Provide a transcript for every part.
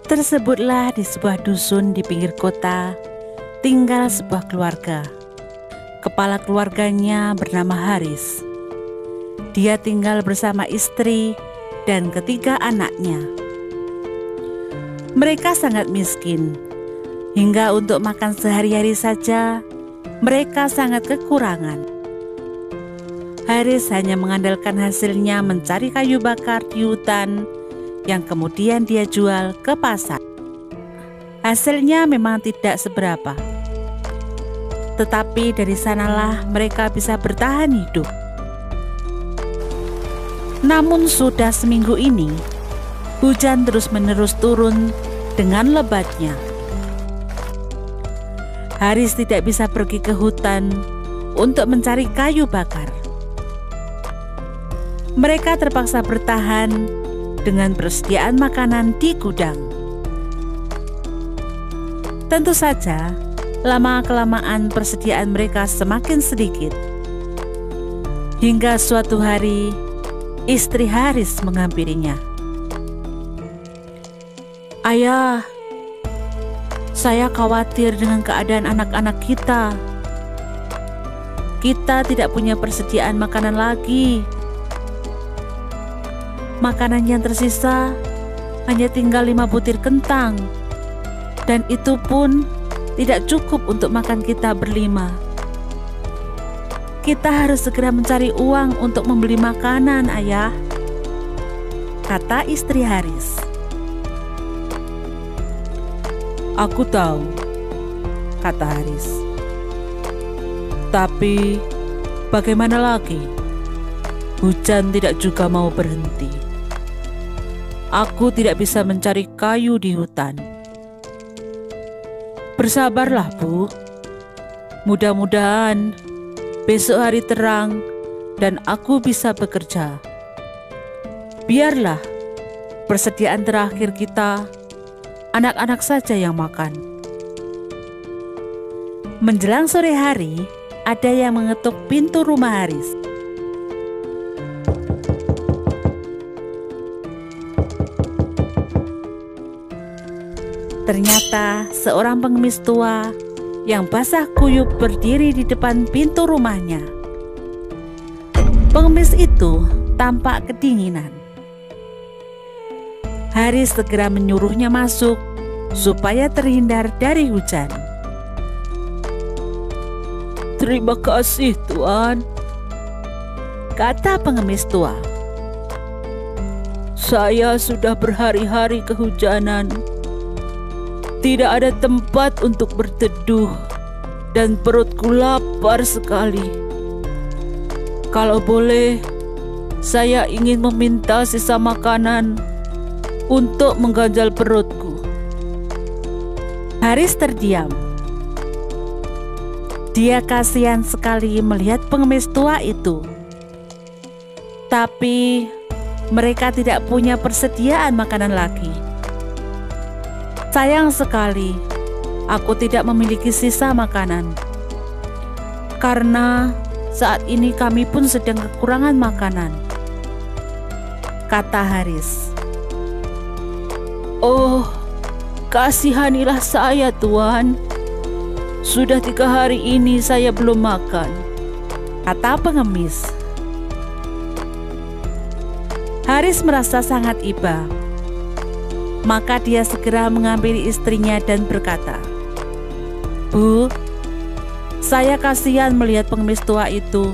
Tersebutlah di sebuah dusun di pinggir kota, tinggal sebuah keluarga. Kepala keluarganya bernama Haris. Dia tinggal bersama istri dan ketiga anaknya. Mereka sangat miskin, hingga untuk makan sehari-hari saja mereka sangat kekurangan. Haris hanya mengandalkan hasilnya mencari kayu bakar di hutan yang kemudian dia jual ke pasar. Hasilnya memang tidak seberapa, tetapi dari sanalah mereka bisa bertahan hidup. Namun sudah seminggu ini, hujan terus-menerus turun dengan lebatnya. Haris tidak bisa pergi ke hutan untuk mencari kayu bakar. Mereka terpaksa bertahan dengan persediaan makanan di gudang. Tentu saja, lama-kelamaan persediaan mereka semakin sedikit. Hingga suatu hari, istri Haris menghampirinya. "Ayah, saya khawatir dengan keadaan anak-anak kita. Kita tidak punya persediaan makanan lagi. Makanan yang tersisa hanya tinggal 5 butir kentang, dan itu pun tidak cukup untuk makan kita berlima. Kita harus segera mencari uang untuk membeli makanan, Ayah," kata istri Haris. "Aku tahu," kata Haris. "Tapi bagaimana lagi? Hujan tidak juga mau berhenti. Aku tidak bisa mencari kayu di hutan." "Bersabarlah, Bu. Mudah-mudahan besok hari terang dan aku bisa bekerja. Biarlah persediaan terakhir kita, anak-anak saja yang makan." Menjelang sore hari, ada yang mengetuk pintu rumah Haris. Ternyata seorang pengemis tua yang basah kuyup berdiri di depan pintu rumahnya. Pengemis itu tampak kedinginan. Haris segera menyuruhnya masuk supaya terhindar dari hujan. "Terima kasih, Tuan," kata pengemis tua. "Saya sudah berhari-hari kehujanan. Tidak ada tempat untuk berteduh dan perutku lapar sekali. Kalau boleh, saya ingin meminta sisa makanan untuk mengganjal perutku." Haris terdiam. Dia kasihan sekali melihat pengemis tua itu. Tapi mereka tidak punya persediaan makanan lagi. "Sayang sekali, aku tidak memiliki sisa makanan. Karena saat ini kami pun sedang kekurangan makanan," kata Haris. "Oh, kasihanilah saya, Tuan. Sudah 3 hari ini saya belum makan," kata pengemis. Haris merasa sangat iba. Maka dia segera menghampiri istrinya dan berkata, "Bu, saya kasihan melihat pengemis tua itu.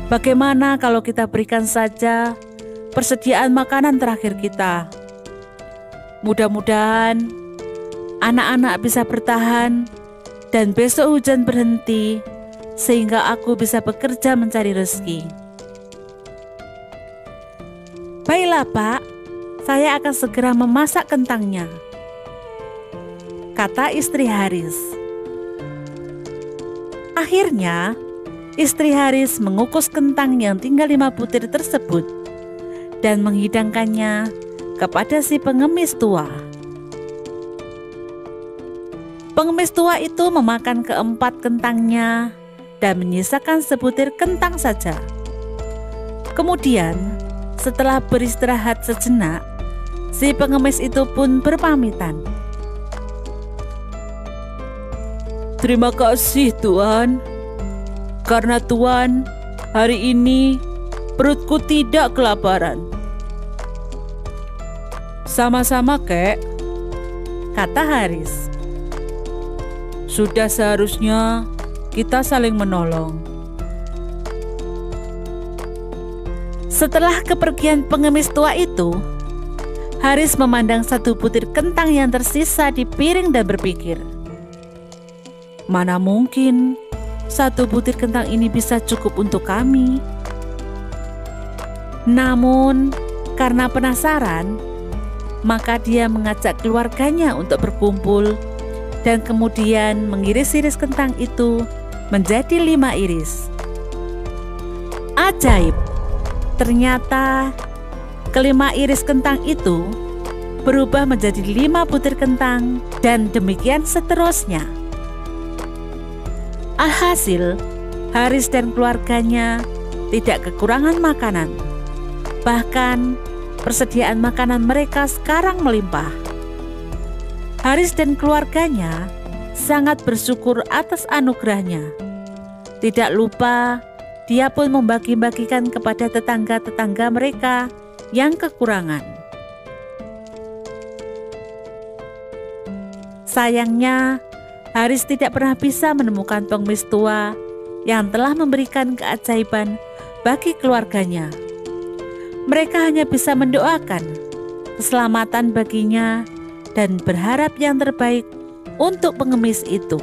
Bagaimana kalau kita berikan saja persediaan makanan terakhir kita? Mudah-mudahan anak-anak bisa bertahan dan besok hujan berhenti sehingga aku bisa bekerja mencari rezeki." "Baiklah, Pak. Saya akan segera memasak kentangnya," kata istri Haris. Akhirnya, istri Haris mengukus kentang yang tinggal 5 butir tersebut dan menghidangkannya kepada si pengemis tua. Pengemis tua itu memakan keempat kentangnya dan menyisakan sebutir kentang saja. Kemudian, setelah beristirahat sejenak, Si pengemis itu pun berpamitan. "Terima kasih Tuan. Karena Tuan, hari ini perutku tidak kelaparan." "Sama-sama, Kek," kata Haris. "Sudah seharusnya kita saling menolong." Setelah kepergian pengemis tua itu, Haris memandang satu butir kentang yang tersisa di piring dan berpikir, "Mana mungkin satu butir kentang ini bisa cukup untuk kami?" Namun, karena penasaran, maka dia mengajak keluarganya untuk berkumpul dan kemudian mengiris-iris kentang itu menjadi 5 iris. Ajaib! Ternyata kelima iris kentang itu berubah menjadi 5 butir kentang dan demikian seterusnya. Alhasil, Haris dan keluarganya tidak kekurangan makanan. Bahkan, persediaan makanan mereka sekarang melimpah. Haris dan keluarganya sangat bersyukur atas anugerahnya. Tidak lupa, dia pun membagi-bagikan kepada tetangga-tetangga mereka yang kekurangan. Sayangnya, Haris tidak pernah bisa menemukan pengemis tua yang telah memberikan keajaiban bagi keluarganya. Mereka hanya bisa mendoakan keselamatan baginya dan berharap yang terbaik untuk pengemis itu.